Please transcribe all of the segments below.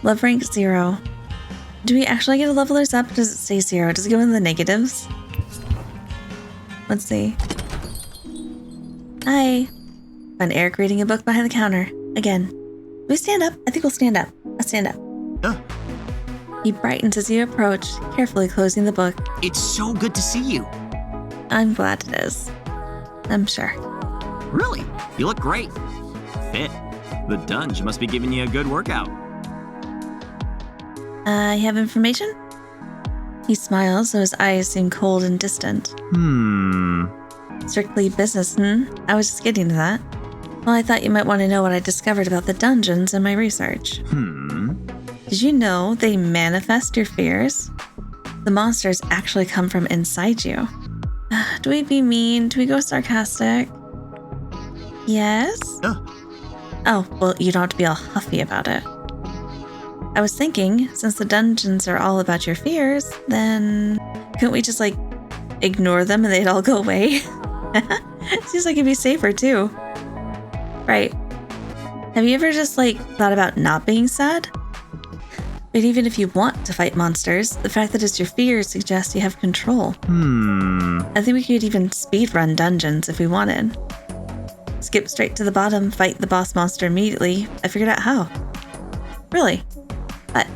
Love rank 0. Do we actually get a levelers up or does it say 0? Does it go in the negatives? Let's see. Hi. Found Eric reading a book behind the counter. Again. Do we stand up? I think we'll stand up. I'll stand up. He brightens as you approach, carefully closing the book. It's so good to see you. I'm glad it is. I'm sure. Really? You look great. Fit. The dungeon must be giving you a good workout. You have information? He smiles, so his eyes seem cold and distant. Strictly business, I was just getting to that. Well, I thought you might want to know what I discovered about the dungeons in my research. Did you know they manifest your fears? The monsters actually come from inside you. Do we be mean? Do we go sarcastic? Yes? Oh, well, you don't have to be all huffy about it. I was thinking, since the dungeons are all about your fears, then couldn't we just, ignore them and they'd all go away? Seems like it'd be safer, too. Right. Have you ever just, thought about not being sad? But even if you want to fight monsters, the fact that it's your fears suggests you have control. I think we could even speedrun dungeons if we wanted. Skip straight to the bottom, fight the boss monster immediately. I figured out how. Really? What?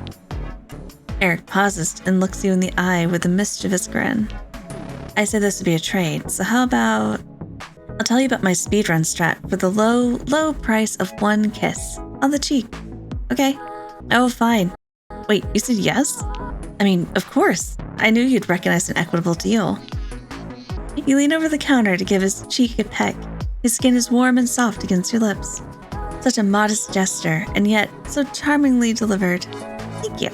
Eric pauses and looks you in the eye with a mischievous grin. I said this would be a trade, so how about... I'll tell you about my speedrun strat for the low price of 1 kiss on the cheek. Okay? Oh, fine. Wait, you said yes? I mean, of course. I knew you'd recognize an equitable deal. You lean over the counter to give his cheek a peck. His skin is warm and soft against your lips. Such a modest gesture, and yet so charmingly delivered. Thank you.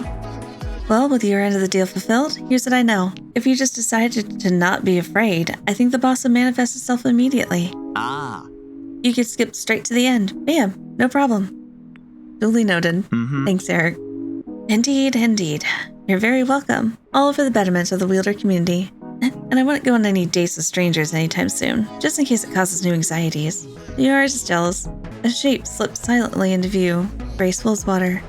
Well, with your end of the deal fulfilled, here's what I know. If you just decided to not be afraid, I think the boss would manifest itself immediately. You could skip straight to the end. Bam, no problem. Duly noted. Thanks, Eric. Indeed. You're very welcome. All for the betterment of the wielder community. And I wouldn't go on any dates with strangers anytime soon, just in case it causes new anxieties. You are just jealous. A shape slips silently into view, graceful as water.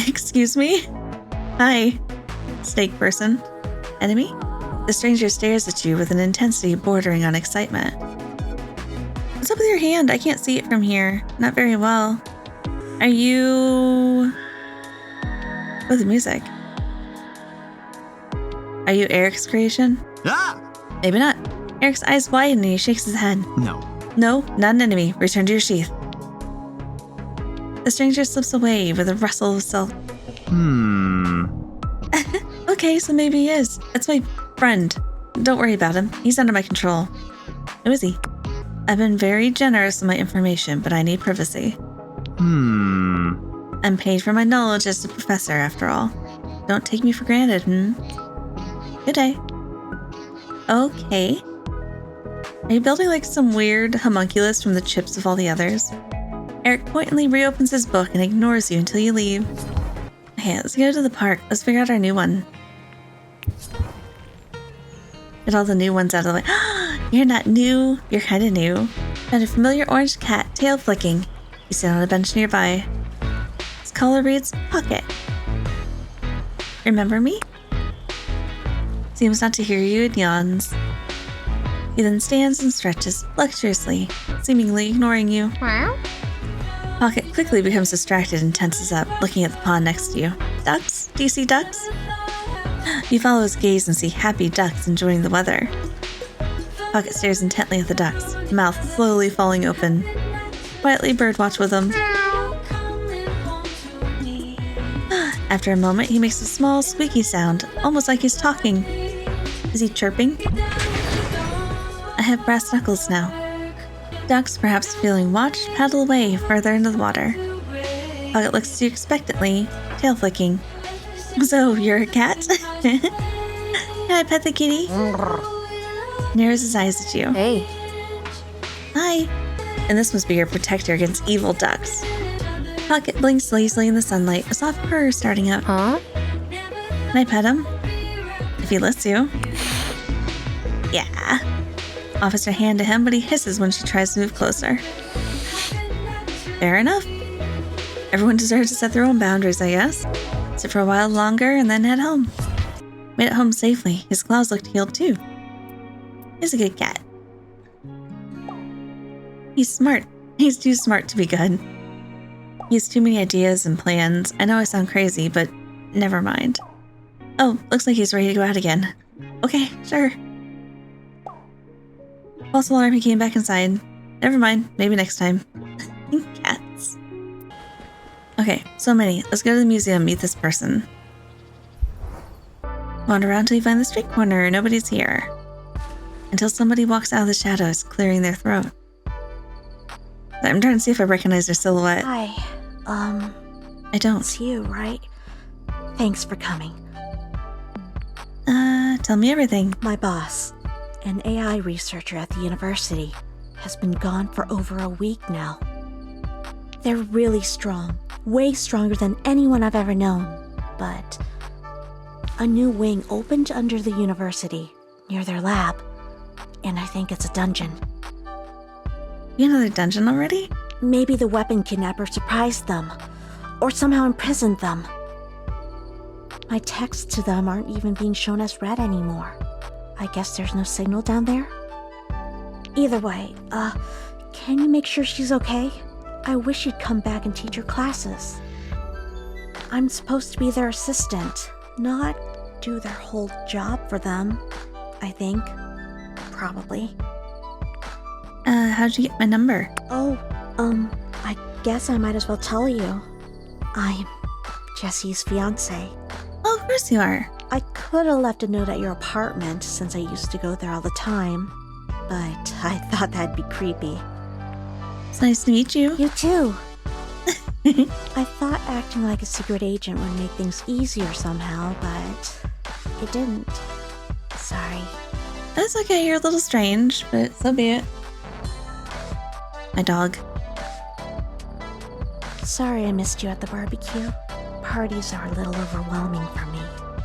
Excuse me? Hi, snake person. Enemy? The stranger stares at you with an intensity bordering on excitement. What's up with your hand? I can't see it from here. Not very well. Are you... Oh, the music. Are you Eric's creation? Maybe not. Eric's eyes widen and he shakes his head. No, not an enemy. Return to your sheath. The stranger slips away with a rustle of silk. Okay, so maybe he is. That's my friend. Don't worry about him. He's under my control. Who is he? I've been very generous with my information, but I need privacy. I'm paid for my knowledge as a professor, after all. Don't take me for granted, Good day. Okay. Are you building some weird homunculus from the chips of all the others? Eric pointedly reopens his book and ignores you until you leave. Okay, let's go to the park. Let's figure out our new one. Get all the new ones out of the way. You're not new. You're kind of new. Found a familiar orange cat, tail flicking. You sit on a bench nearby. Its collar reads Pocket. Remember me? Seems not to hear you and yawns. He then stands and stretches luxuriously, seemingly ignoring you. Pocket quickly becomes distracted and tenses up, looking at the pond next to you. Ducks? Do you see ducks? You follow his gaze and see happy ducks enjoying the weather. Pocket stares intently at the ducks, mouth slowly falling open. Quietly birdwatch with them. After a moment, he makes a small squeaky sound, almost like he's talking. Is he chirping? I have brass knuckles now. Ducks, perhaps feeling watched, paddle away further into the water. Pocket looks at you expectantly, tail flicking. So, you're a cat? Can I pet the kitty? Narrows his eyes at you. Hey. Hi. And this must be your protector against evil ducks. Pocket blinks lazily in the sunlight, a soft purr starting up. Huh? Can I pet him? If he lets you. Yeah. Offers her hand to him, but he hisses when she tries to move closer. Fair enough. Everyone deserves to set their own boundaries, I guess. Sit for a while longer and then head home. Made it home safely. His claws looked healed too. He's a good cat. He's smart. He's too smart to be good. He has too many ideas and plans. I know I sound crazy, but never mind. Oh, looks like he's ready to go out again. Okay, sure. False alarm, he came back inside. Never mind, maybe next time. Cats. Okay, so many. Let's go to the museum, meet this person. Wander around till you find the street corner. Nobody's here. Until somebody walks out of the shadows, clearing their throat. I'm trying to see if I recognize their silhouette. Hi. I don't. It's you, right? Thanks for coming. Tell me everything. My boss, an AI researcher at the university, has been gone for over a week now. They're really strong, way stronger than anyone I've ever known. But a new wing opened under the university, near their lab, and I think it's a dungeon. Another dungeon already? Maybe the weapon kidnapper surprised them, or somehow imprisoned them. My texts to them aren't even being shown as read anymore. I guess there's no signal down there? Either way, can you make sure she's okay? I wish she'd come back and teach her classes. I'm supposed to be their assistant, not do their whole job for them, I think. Probably. How'd you get my number? I guess I might as well tell you. I'm Jesse's fiancé. Oh, of course you are. I could have left a note at your apartment since I used to go there all the time, but I thought that'd be creepy. It's nice to meet you. You too. I thought acting like a secret agent would make things easier somehow, but it didn't. Sorry. That's okay, you're a little strange, but so be it. My dog. Sorry I missed you at the barbecue. Parties are a little overwhelming for me.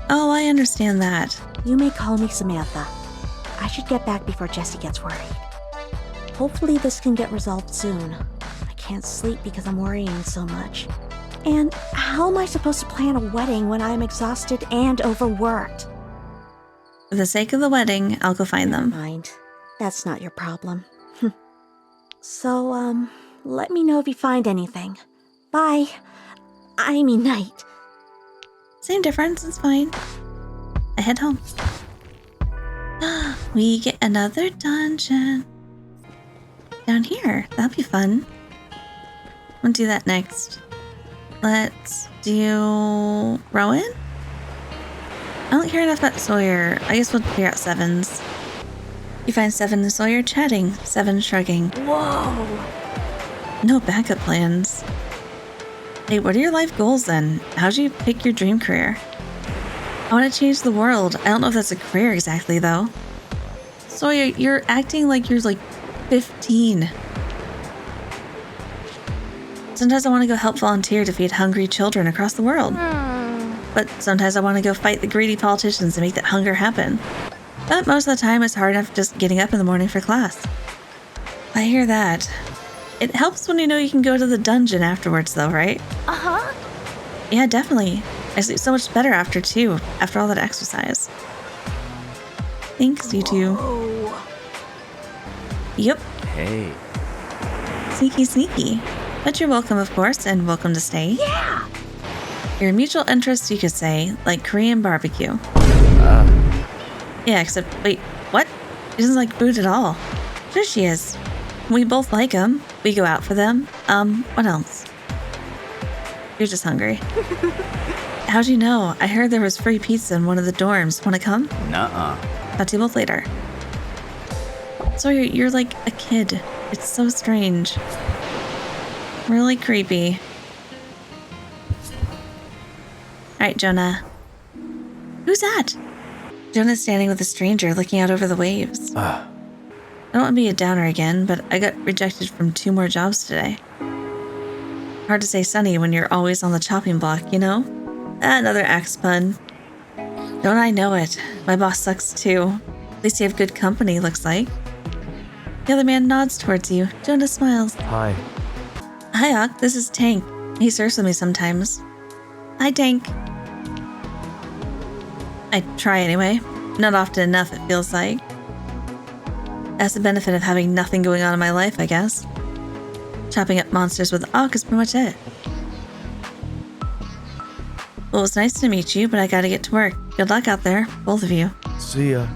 Oh, I understand that. You may call me Samantha. I should get back before Jesse gets worried. Hopefully this can get resolved soon. I can't sleep because I'm worrying so much. And how am I supposed to plan a wedding when I'm exhausted and overworked? For the sake of the wedding, I'll go find them. Mind. That's not your problem. So, let me know if you find anything. Bye. I mean night. Same difference, it's fine. I head home. We get another dungeon. Down here, that'll be fun. We'll do that next. Let's do Rowan? I don't care enough about Sawyer. I guess we'll figure out Sevens. You find Seven and Sawyer chatting, Seven shrugging. Whoa! No backup plans. Hey, what are your life goals then? How'd you pick your dream career? I want to change the world. I don't know if that's a career exactly, though. Sawyer, you're acting like you're like 15. Sometimes I want to go help volunteer to feed hungry children across the world. But sometimes I want to go fight the greedy politicians and make that hunger happen. But most of the time it's hard enough just getting up in the morning for class. I hear that. It helps when you know you can go to the dungeon afterwards though, right? Uh-huh. Yeah, definitely. I sleep so much better after too, after all that exercise. Thanks, you two. Oh. Yep. Hey. Sneaky, sneaky. But you're welcome, of course, and welcome to stay. Yeah! Your mutual interests, you could say, like Korean barbecue. Yeah, except, wait, what? She doesn't like food at all. Sure she is. We both like them. We go out for them. What else? You're just hungry. How'd you know? I heard there was free pizza in one of the dorms. Wanna come? Nuh-uh. Talk to you both later. Sawyer, you're like a kid. It's so strange. Really creepy. Alright, Jonah. Who's that? Jonah's standing with a stranger looking out over the waves. I don't want to be a downer again, but I got rejected from 2 more jobs today. Hard to say sunny when you're always on the chopping block, you know? Another axe pun. Don't I know it? My boss sucks too. At least you have good company, looks like. The other man nods towards you. Jonah smiles. Hi. Hi, Awk. This is Tank. He surfs with me sometimes. Hi, Tank. I try anyway. Not often enough, it feels like. That's the benefit of having nothing going on in my life, I guess. Chopping up monsters with Awk is pretty much it. Well, it was nice to meet you, but I gotta get to work. Good luck out there, both of you. See ya.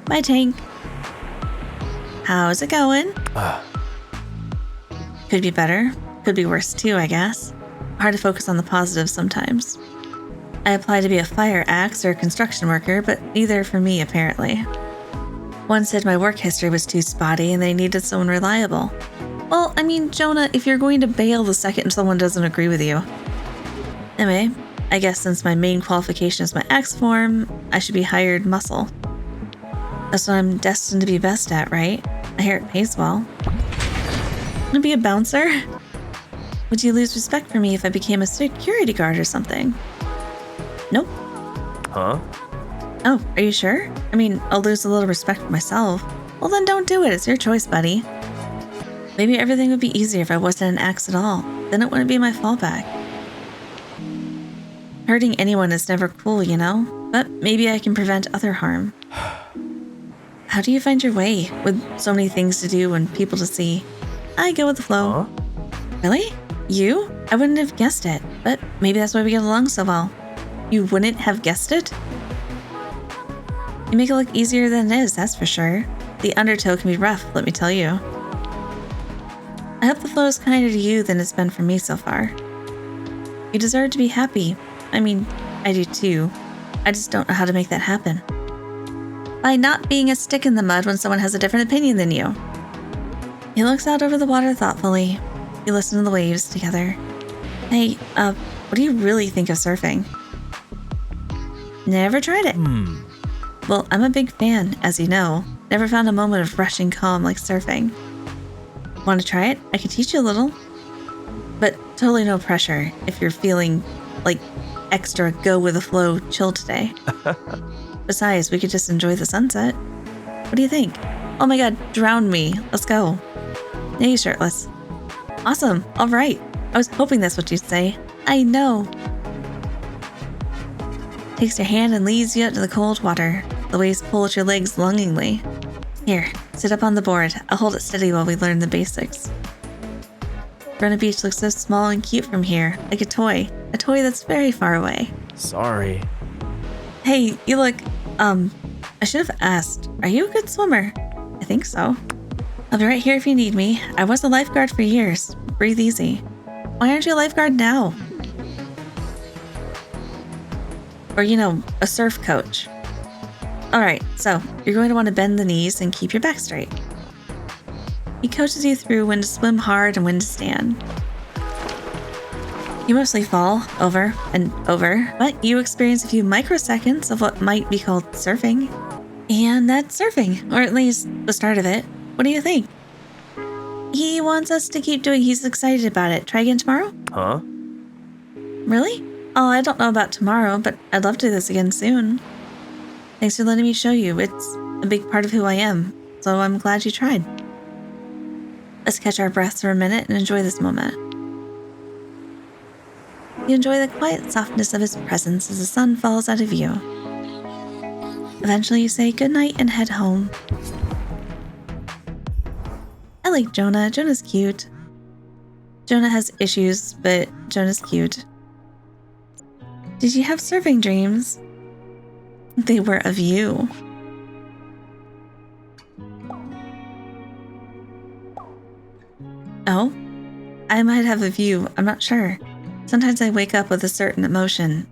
Bye, Tank. How's it going? Could be better. Could be worse too, I guess. Hard to focus on the positives sometimes. I applied to be a fire axe or a construction worker, but neither for me, apparently. One said my work history was too spotty and they needed someone reliable. Well, I mean, Jonah, if you're going to bail the second someone doesn't agree with you. Anyway, I guess since my main qualification is my axe form, I should be hired muscle. That's what I'm destined to be best at, right? I hear it pays well. Wanna be a bouncer? Would you lose respect for me if I became a security guard or something? Nope. Huh? Oh, are you sure? I mean, I'll lose a little respect for myself. Well then don't do it, it's your choice, buddy. Maybe everything would be easier if I wasn't an axe at all. Then it wouldn't be my fallback. Hurting anyone is never cool, you know? But maybe I can prevent other harm. How do you find your way, with so many things to do and people to see? I go with the flow. Huh? Really? You? I wouldn't have guessed it, but maybe that's why we get along so well. You wouldn't have guessed it? You make it look easier than it is, that's for sure. The undertow can be rough, let me tell you. I hope the flow is kinder to you than it's been for me so far. You deserve to be happy. I mean, I do too. I just don't know how to make that happen. By not being a stick in the mud when someone has a different opinion than you. He looks out over the water thoughtfully. We listen to the waves together. Hey, what do you really think of surfing? Never tried it. Well, I'm a big fan, as you know. Never found a moment of rushing calm like surfing. Want to try it? I could teach you a little. But totally no pressure if you're feeling like extra go with the flow chill today. Besides, we could just enjoy the sunset. What do you think? Oh my god, drown me. Let's go. Now you're shirtless. Awesome. All right. I was hoping that's what you'd say. I know. Takes your hand and leads you out to the cold water. The waves pull at your legs longingly. Here, sit up on the board. I'll hold it steady while we learn the basics. Verona Beach looks so small and cute from here, like a toy. A toy that's very far away. Sorry. Hey, you look, I should have asked. Are you a good swimmer? I think so. I'll be right here if you need me. I was a lifeguard for years. Breathe easy. Why aren't you a lifeguard now? Or, you know, a surf coach. Alright, so you're going to want to bend the knees and keep your back straight. He coaches you through when to swim hard and when to stand. You mostly fall over and over, but you experience a few microseconds of what might be called surfing. And that's surfing, or at least the start of it. What do you think? He wants us to keep doing. He's excited about it. Try again tomorrow? Huh? Really? Oh, I don't know about tomorrow, but I'd love to do this again soon. Thanks for letting me show you. It's a big part of who I am, so I'm glad you tried. Let's catch our breaths for a minute and enjoy this moment. You enjoy the quiet softness of his presence as the sun falls out of view. Eventually you say goodnight and head home. I like Jonah. Jonah's cute. Jonah has issues, but Jonah's cute. Did you have surfing dreams? They were of you. Oh? I might have a view. I'm not sure. Sometimes I wake up with a certain emotion.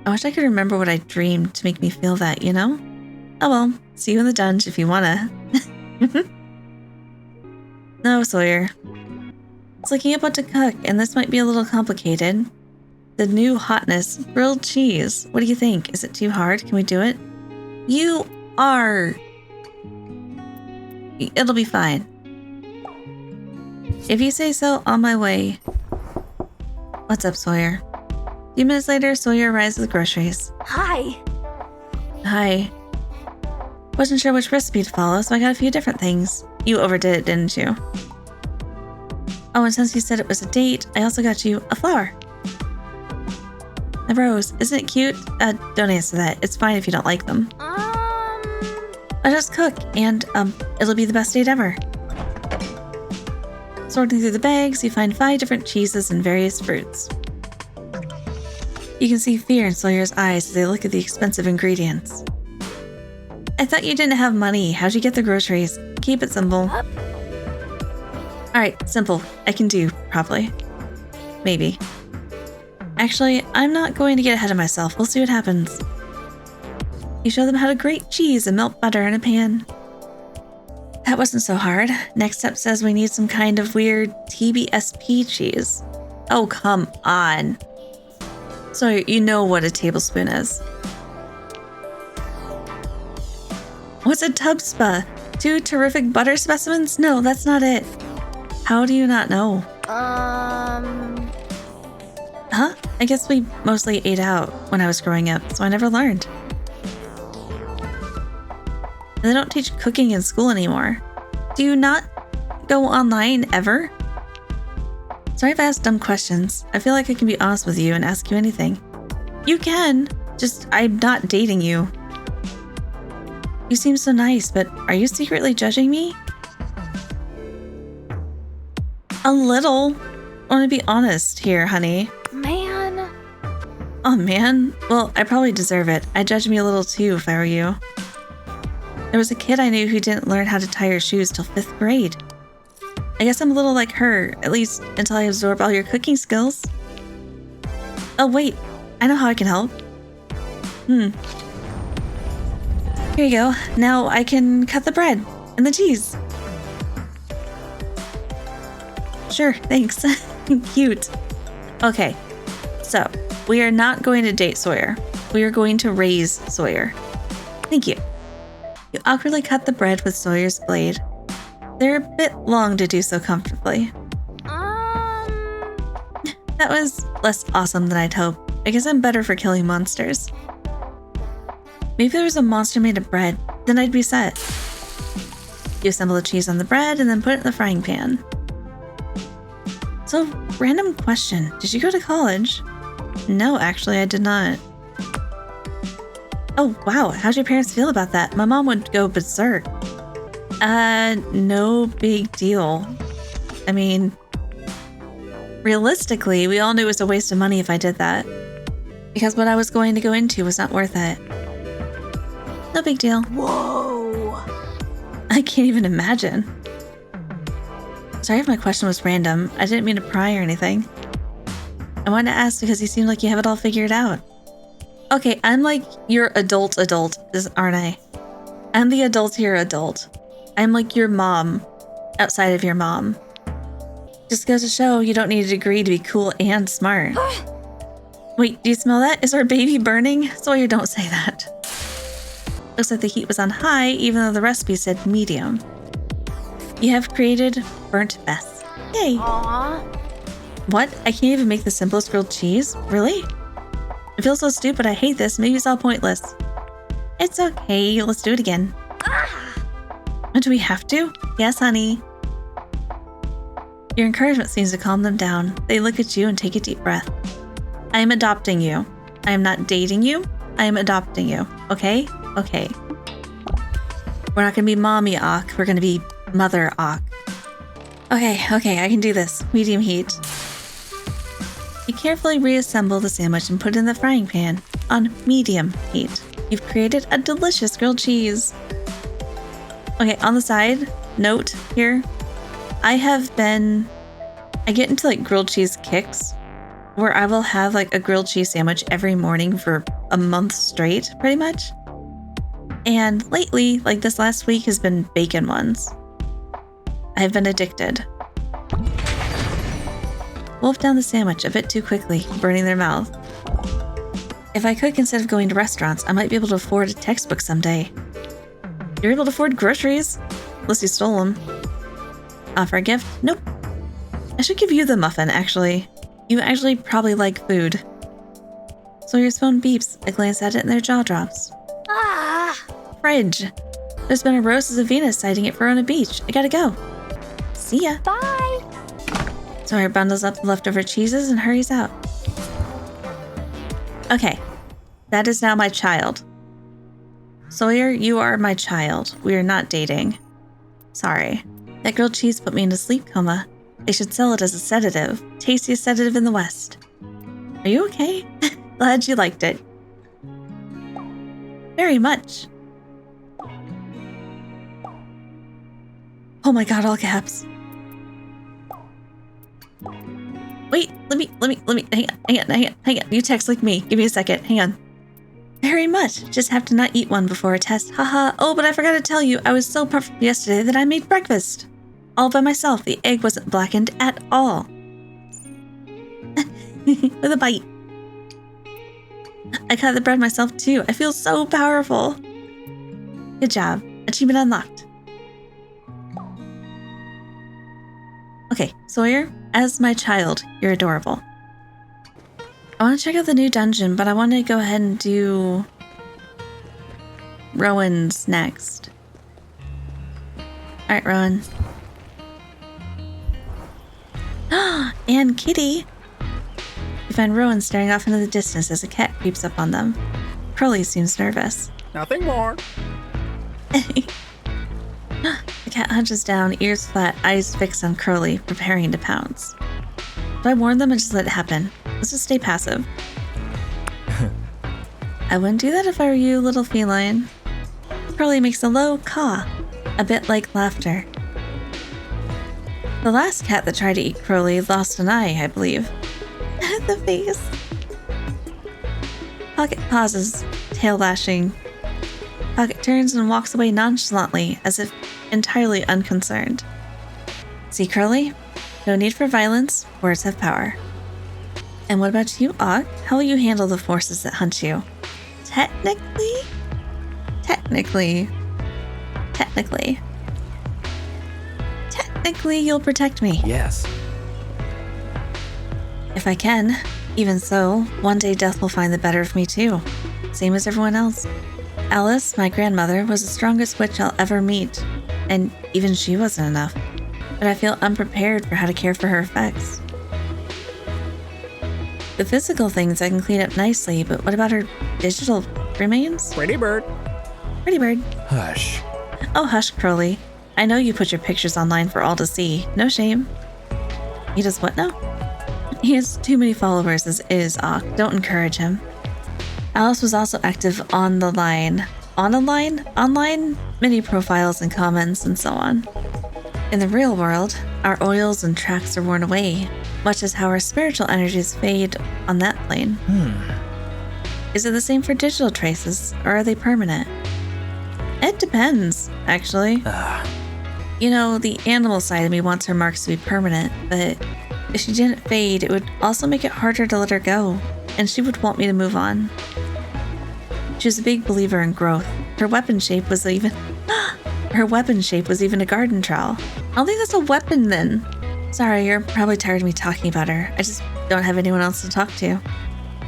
I wish I could remember what I dreamed to make me feel that, you know? Oh well, see you in the dungeon if you wanna. No, Sawyer. It's looking up what to cook, and this might be a little complicated. The new hotness, grilled cheese. What do you think? Is it too hard? Can we do it? You are. It'll be fine. If you say so, on my way. What's up, Sawyer? A few minutes later, Sawyer arrives with groceries. Hi. Hi. Wasn't sure which recipe to follow, so I got a few different things. You overdid it, didn't you? Oh, and since you said it was a date, I also got you a flower. A rose. Isn't it cute? Don't answer that. It's fine if you don't like them. I'll just cook, and, it'll be the best date ever. Sorting through the bags, you find 5 different cheeses and various fruits. You can see fear in Sawyer's eyes as they look at the expensive ingredients. I thought you didn't have money. How'd you get the groceries? Keep it simple. Alright, simple. I can do, probably. Maybe. Actually, I'm not going to get ahead of myself. We'll see what happens. You show them how to grate cheese and melt butter in a pan. That wasn't so hard. Next step says we need some kind of weird TBSP cheese. Oh, come on. So you know what a tablespoon is. What's a tub spa? 2 terrific butter specimens? No, that's not it. How do you not know? Huh? I guess we mostly ate out when I was growing up, so I never learned. And they don't teach cooking in school anymore. Do you not go online ever? Sorry if I ask dumb questions. I feel like I can be honest with you and ask you anything. You can, just I'm not dating you. You seem so nice, but are you secretly judging me? A little. I want to be honest here, honey. Man. Oh man? Well, I probably deserve it. I'd judge me a little too if I were you. There was a kid I knew who didn't learn how to tie her shoes till 5th grade. I guess I'm a little like her, at least until I absorb all your cooking skills. Oh wait, I know how I can help. Here you go. Now I can cut the bread and the cheese. Sure, thanks. Cute. Okay, so we are not going to date Sawyer. We are going to raise Sawyer. Thank you. You awkwardly cut the bread with Sawyer's blade. They're a bit long to do so comfortably. That was less awesome than I'd hoped. I guess I'm better for killing monsters. Maybe if there was a monster made of bread, then I'd be set. You assemble the cheese on the bread and then put it in the frying pan. So, random question. Did you go to college? No, actually, I did not. Oh, wow. How'd your parents feel about that? My mom would go berserk. No big deal. I mean, realistically, we all knew it was a waste of money if I did that. Because what I was going to go into was not worth it. No big deal. Whoa. I can't even imagine. Sorry if my question was random. I didn't mean to pry or anything. I wanted to ask because you seem like you have it all figured out. Okay, I'm like your adult, aren't I? I'm the adult here adult. I'm like your mom, outside of your mom. Just goes to show you don't need a degree to be cool and smart. Wait, do you smell that? Is our baby burning? Sawyer, don't say that. Looks like the heat was on high, even though the recipe said medium. You have created burnt best. Yay! Aww. What? I can't even make the simplest grilled cheese? Really? I feel so stupid. I hate this. Maybe it's all pointless. It's okay. Let's do it again. Do we have to? Yes, honey. Your encouragement seems to calm them down. They look at you and take a deep breath. I am adopting you. I am not dating you. I am adopting you. Okay? Okay. We're not going to be mommy Awk. We're going to be mother Awk. Okay, I can do this. Medium heat. You carefully reassemble the sandwich and put it in the frying pan on medium heat. You've created a delicious grilled cheese. Okay, on the side, note here, I get into like grilled cheese kicks where I will have like a grilled cheese sandwich every morning for a month straight, pretty much. And lately, like this last week has been bacon ones. I've been addicted. Wolf down the sandwich a bit too quickly, burning their mouth. If I cook instead of going to restaurants, I might be able to afford a textbook someday. You're able to afford groceries? Unless you stole them. Offer a gift? Nope. I should give you the muffin, actually. You actually probably like food. Sawyer's phone beeps. I glance at it and their jaw drops. Fridge. There's been a Roses of Venus sighting at Verona Beach. I gotta go. See ya. Bye. Sawyer bundles up the leftover cheeses and hurries out. Okay, that is now my child. Sawyer, you are my child. We are not dating. Sorry. That grilled cheese put me in a sleep coma. They should sell it as a sedative. Tastiest sedative in the West. Are you okay? Glad you liked it. Very much. Oh my god, all caps. Wait, let me, hang on. You text like me. Give me a second. Hang on. Very much. Just have to not eat one before a test. Haha. Oh, but I forgot to tell you, I was so puffed yesterday that I made breakfast. All by myself. The egg wasn't blackened at all. With a bite. I cut the bread myself too. I feel so powerful. Good job. Achievement unlocked. Okay, Sawyer, as my child, you're adorable. I want to check out the new dungeon, but I want to go ahead and do Rowan's next. Alright, Rowan. And Kitty! You find Rowan staring off into the distance as a cat creeps up on them. Crowley seems nervous. Nothing more. The cat hunches down, ears flat, eyes fixed on Crowley, preparing to pounce. Do I warn them and just let it happen? Let's just stay passive. I wouldn't do that if I were you, little feline. Crowley makes a low caw, a bit like laughter. The last cat that tried to eat Crowley lost an eye, I believe. The face. Pocket pauses, tail lashing. Pocket turns and walks away nonchalantly, as if entirely unconcerned. See, Crowley? No need for violence. Words have power. And what about you, Awk? How will you handle the forces that hunt you? Technically, you'll protect me. Yes. If I can. Even so, one day death will find the better of me too. Same as everyone else. Alice, my grandmother, was the strongest witch I'll ever meet, and even she wasn't enough. But I feel unprepared for how to care for her effects. The physical things I can clean up nicely, but what about her digital remains? Pretty bird. Pretty bird. Hush. Oh, hush, Crowley. I know you put your pictures online for all to see. No shame. He does what now? He has too many followers as is, Awk. Don't encourage him. Alice was also active on the line. On a line? Online? Many profiles and comments and so on. In the real world, our oils and tracks are worn away, much as how our spiritual energies fade on that plane. Is it the same for digital traces, or are they permanent? It depends, actually. You know, the animal side of me wants her marks to be permanent, but if she didn't fade, it would also make it harder to let her go, and she would want me to move on. She was a big believer in growth. Her weapon shape was even a garden trowel. I don't think that's a weapon then. Sorry, you're probably tired of me talking about her. I just don't have anyone else to talk to.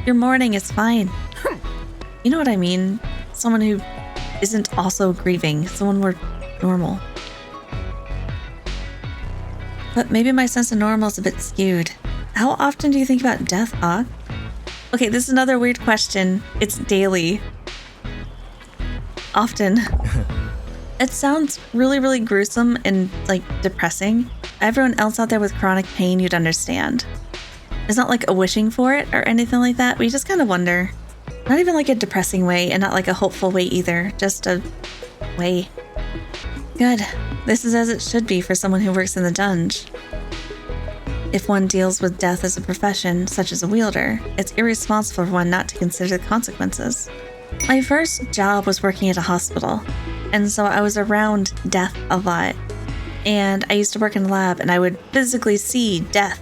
Your mourning is fine. You know what I mean? Someone who isn't also grieving. Someone more normal. But maybe my sense of normal is a bit skewed. How often do you think about death, Awk? Okay, this is another weird question. It's daily. Often. It sounds really, really gruesome and, like, depressing. Everyone else out there with chronic pain, you'd understand. It's not like a wishing for it or anything like that, but you just kind of wonder. Not even like a depressing way, and not like a hopeful way either. Just a way. Good. This is as it should be for someone who works in the dungeon. If one deals with death as a profession, such as a wielder, it's irresponsible for one not to consider the consequences. My first job was working at a hospital, and so I was around death a lot. And I used to work in a lab, and I would physically see death.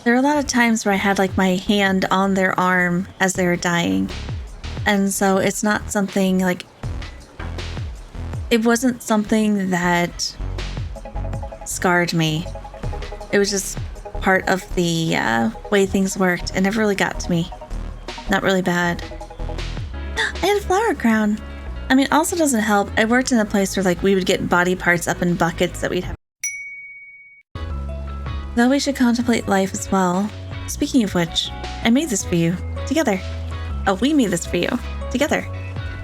There were a lot of times where I had like my hand on their arm as they were dying. And so it's not something like... It wasn't something that scarred me. It was just part of the way things worked. It never really got to me. Not really bad. I had a flower crown. I mean, also doesn't help. I worked in a place where like we would get body parts up in buckets that we'd have. Though we should contemplate life as well. Speaking of which, I made this for you. Together. Oh, we made this for you. Together.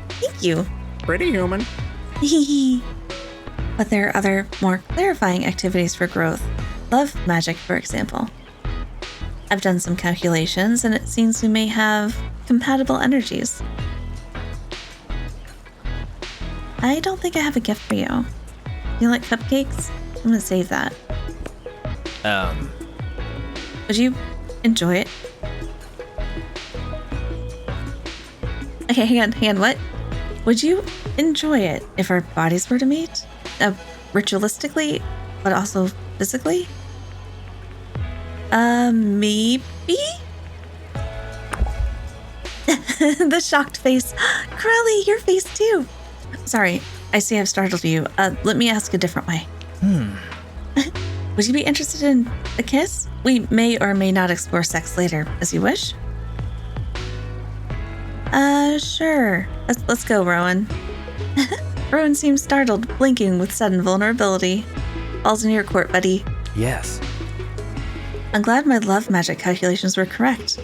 Thank you. Pretty human. But there are other, more clarifying activities for growth. Love magic, for example. I've done some calculations, and it seems we may have compatible energies. I don't think I have a gift for you. You like cupcakes? I'm gonna save that. Would you enjoy it? Okay, hang on, what? Would you enjoy it if our bodies were to meet? Ritualistically, but also physically? Maybe? The shocked face. Crowley, your face too. Sorry, I see I've startled you. Let me ask a different way. Would you be interested in a kiss? We may or may not explore sex later, as you wish. Sure. Let's go, Rowan. Rowan seems startled, blinking with sudden vulnerability. All's in your court, buddy. Yes. I'm glad my love magic calculations were correct.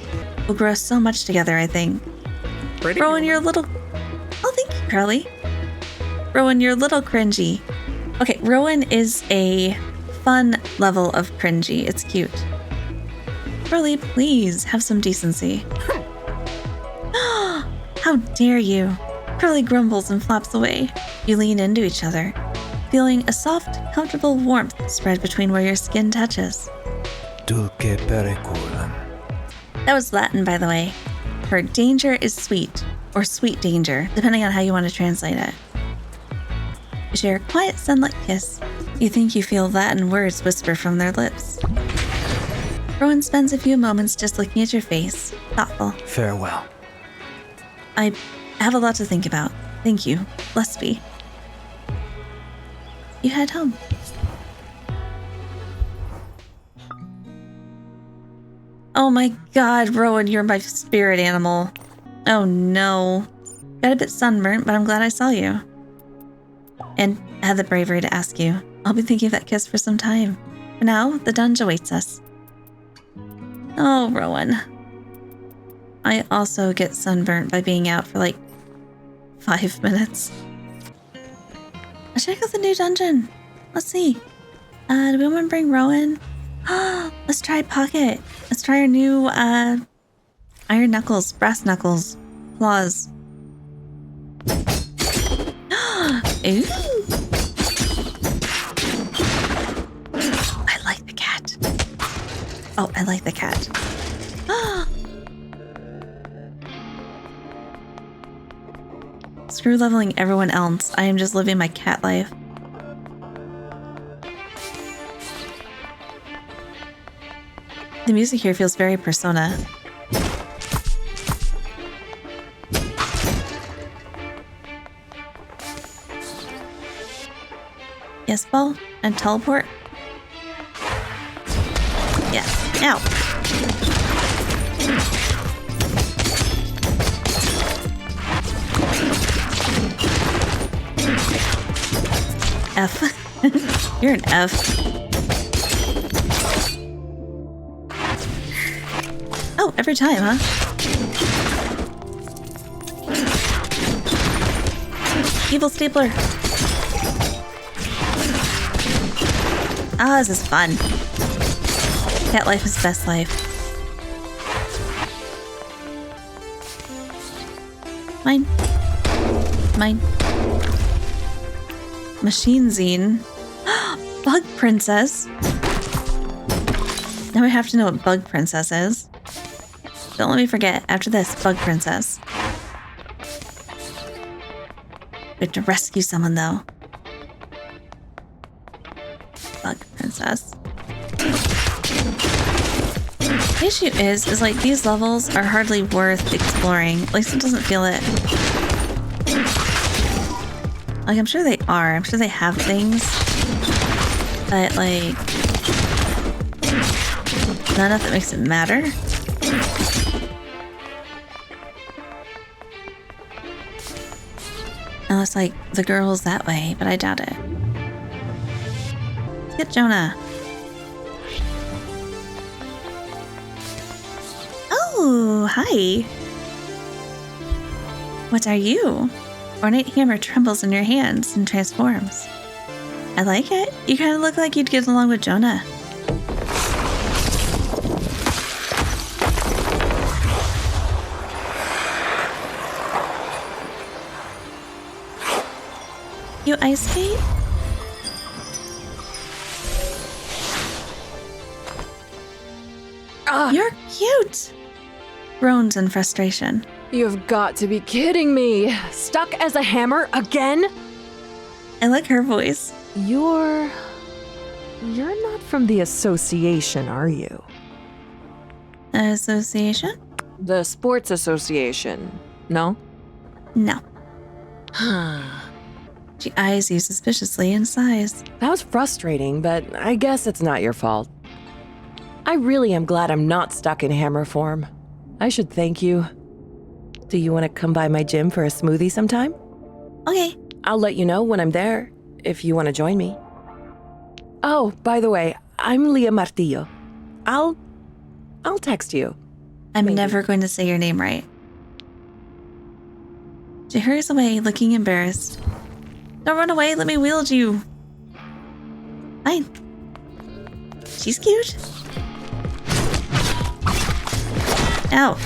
We'll grow so much together, I think. Pretty Rowan, human. you're a little... Oh, thank you, Crowley. Rowan, you're a little cringy. Okay, Rowan is a fun level of cringy. It's cute. Crowley, please have some decency. How dare you? Crowley grumbles and flaps away. You lean into each other, feeling a soft, comfortable warmth spread between where your skin touches. Dulce periculum. That was Latin, by the way, for danger is sweet, or sweet danger, depending on how you want to translate it. You share a quiet sunlit kiss. You think you feel Latin words whisper from their lips. Rowan spends a few moments just looking at your face, thoughtful. Farewell. I have a lot to think about. Thank you. Bless be. You head home. Oh my god, Rowan, you're my spirit animal. Oh no. Got a bit sunburnt, but I'm glad I saw you. And had the bravery to ask you. I'll be thinking of that kiss for some time. For now, the dungeon awaits us. Oh, Rowan. I also get sunburnt by being out for like 5 minutes. Let's check out the new dungeon. Let's see. Do we want to bring Rowan? Let's try Pocket. Let's try our new iron knuckles, brass knuckles, claws. Ooh. I like the cat. Oh, I like the cat. Screw leveling everyone else. I am just living my cat life. The music here feels very Persona. Yes, ball? And teleport? Yeah. Ow. F. You're an F. Oh, every time, huh? Evil stapler. Ah, this is fun. Cat life is best life. Mine. Mine. Machine Zine. Bug Princess. Now I have to know what Bug Princess is. Don't let me forget. After this, Bug Princess. We have to rescue someone, though. Bug Princess. The issue is like these levels are hardly worth exploring. At least it doesn't feel it. Like, I'm sure they are. I'm sure they have things. But, like, not enough that makes it matter. Unless, like, the girl's that way, but I doubt it. Let's get Jonah. hi. What are you? Ornate hammer trembles in your hands and transforms. I like it. You kind of look like you'd get along with Jonah. You ice skate? You're cute! Groans in frustration. You've got to be kidding me. Stuck as a hammer again? I like her voice. You're not from the association, are you? Association? The sports association, no? No. She eyes you suspiciously and sighs. That was frustrating, but I guess it's not your fault. I really am glad I'm not stuck in hammer form. I should thank you. Do you want to come by my gym for a smoothie sometime? Okay. I'll let you know when I'm there, if you want to join me. Oh, by the way, I'm Leah Martillo. I'll text you. I'm Maybe. never going to say your name right. She hurries away, looking embarrassed. Don't run away, let me wield you. Fine. She's cute. Ow.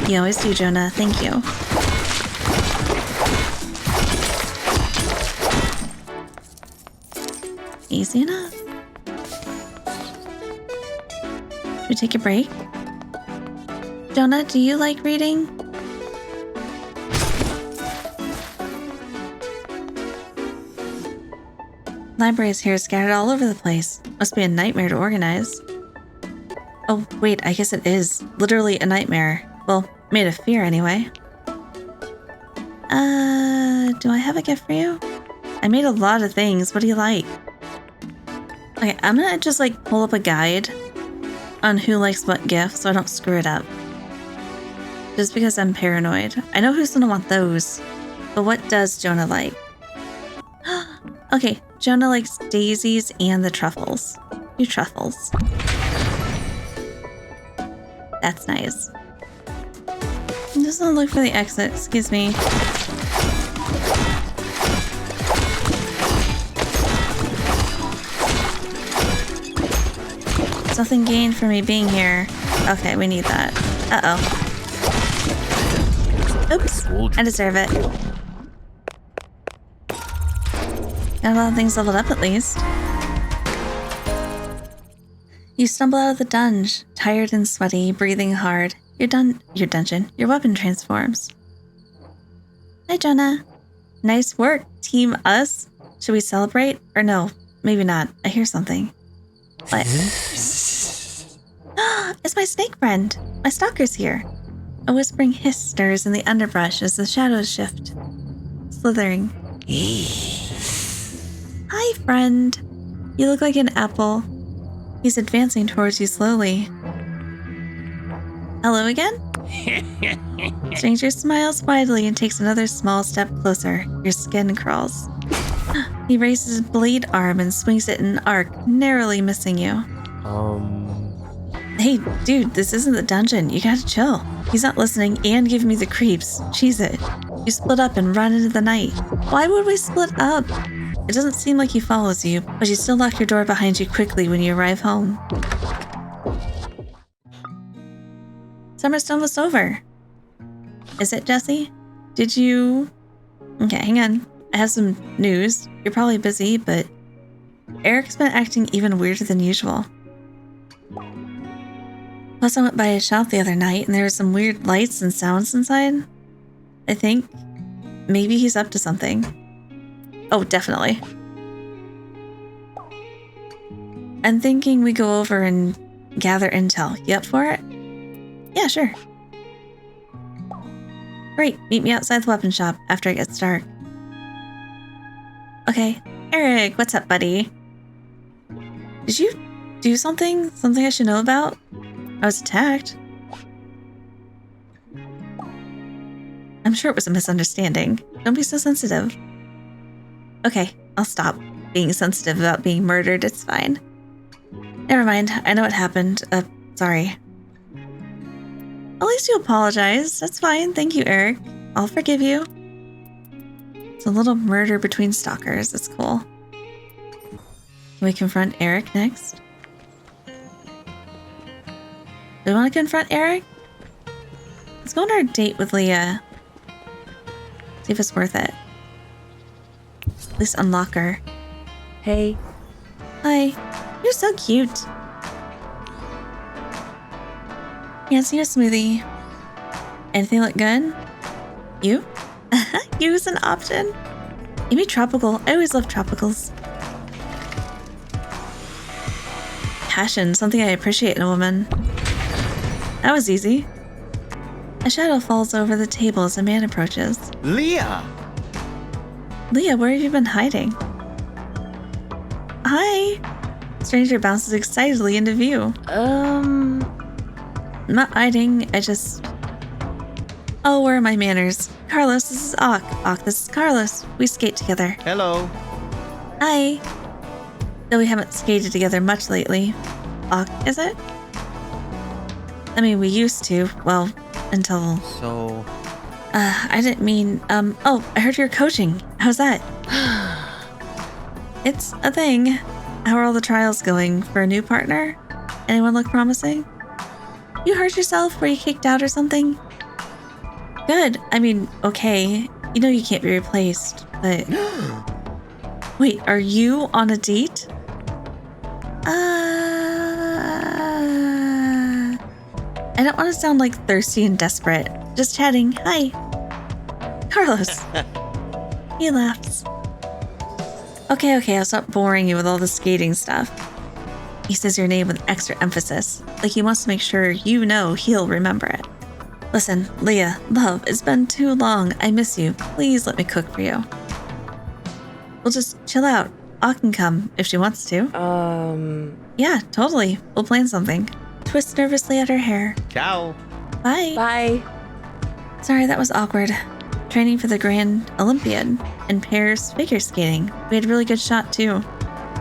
You always do, Jonah. Thank you. Easy enough. Should we take a break? Jonah, do you like reading? Libraries here are scattered all over the place. Must be a nightmare to organize. Oh, wait, I guess it is. Literally a nightmare. Well, made of fear anyway. Do I have a gift for you? I made a lot of things. What do you like? Okay, I'm gonna just pull up a guide on who likes what gift so I don't screw it up. Just because I'm paranoid. I know who's gonna want those. But what does Jonah like? Okay, Jonah likes daisies and the truffles. Do truffles. That's nice. I'm just gonna look for the exit, excuse me. There's nothing gained for me being here. Okay, we need that. Uh-oh. Oops, I deserve it. Got a lot of things leveled up at least. You stumble out of the dungeon, tired and sweaty, breathing hard. Your weapon transforms. Hi, Jonah. Nice work, Team Us. Should we celebrate? Or no, maybe not. I hear something. What? It's my snake friend. My stalker's here. A whispering hiss stirs in the underbrush as the shadows shift. Slithering. Hi, friend. You look like an apple. He's advancing towards you slowly. Hello again? Stranger smiles widely and takes another small step closer. Your skin crawls. He raises his blade arm and swings it in an arc, narrowly missing you. Hey, dude, this isn't the dungeon. You gotta chill. He's not listening and giving me the creeps. Cheese it. You split up and run into the night. Why would we split up? It doesn't seem like he follows you, but you still lock your door behind you quickly when you arrive home. Summer's almost over. Is it, Jesse? Did you... Okay, hang on. I have some news. You're probably busy, but Eric's been acting even weirder than usual. Plus, I went by his shop the other night, and there were some weird lights and sounds inside. I think maybe he's up to something. Oh, definitely. I'm thinking we go over and gather intel. You up for it? Yeah, sure. Great, meet me outside the weapon shop after it gets dark. Okay. Eric, what's up, buddy? Did you do something? Something I should know about? I was attacked. I'm sure it was a misunderstanding. Don't be so sensitive. Okay, I'll stop being sensitive about being murdered. It's fine. Never mind. I know what happened. Sorry. At least you apologized. That's fine. Thank you, Eric. I'll forgive you. It's a little murder between stalkers. That's cool. Can we confront Eric next? Do we want to confront Eric? Let's go on our date with Leah. See if it's worth it. At least unlock her. Hey. Hi. You're so cute. Fancy a smoothie. Anything look good? You? You is an option. Maybe tropical. I always love tropicals. Passion, something I appreciate in a woman. That was easy. A shadow falls over the table as a man approaches. Leah! Leah, where have you been hiding? Hi! Stranger bounces excitedly into view. I'm not hiding, I just... Oh, where are my manners? Carlos, this is Awk. Awk, this is Carlos. We skate together. Hello. Hi. Though we haven't skated together much lately. Awk, is it? I mean, we used to. Well, until... So... I didn't mean, oh, I heard you're coaching. How's that? It's a thing. How are all the trials going for a new partner? Anyone look promising? You hurt yourself? Were you kicked out or something? Good. I mean, okay. You know you can't be replaced, but... Wait, are you on a date? I don't want to sound like thirsty and desperate. Just chatting. Hi. Carlos. He laughs. Okay, I'll stop boring you with all the skating stuff. He says your name with extra emphasis, like he wants to make sure you know he'll remember it. Listen, Leah, love, it's been too long. I miss you. Please let me cook for you. We'll just chill out. Awk can come if she wants to. Yeah, totally. We'll plan something. Twist nervously at her hair. Ciao. Bye. Bye. Sorry, that was awkward. Training for the Grand Olympiad and pairs figure skating. We had a really good shot too.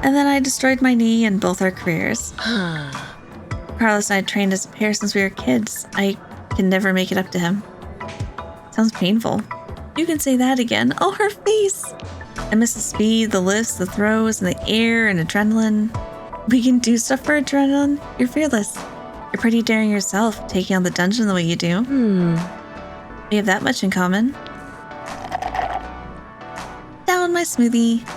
And then I destroyed my knee in both our careers. Carlos and I trained as a pair since we were kids. I can never make it up to him. Sounds painful. You can say that again. Oh, her face. I miss the speed, the lifts, the throws, and the air and adrenaline. We can do stuff for adrenaline. You're fearless. You're pretty daring yourself, taking on the dungeon the way you do. We have that much in common. Down my smoothie.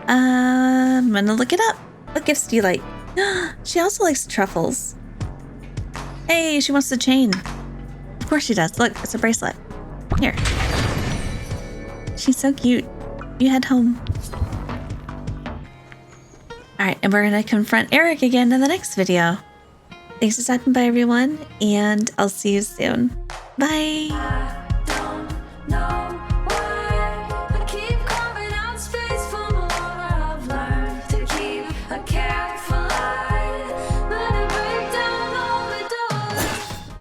I'm gonna look it up. What gifts do you like? She also likes truffles. Hey, she wants the chain. Of course she does. Look, it's a bracelet. Here. She's so cute. You head home. Alright, and we're gonna confront Eric again in the next video. Thanks for stopping by, everyone, and I'll see you soon. Bye!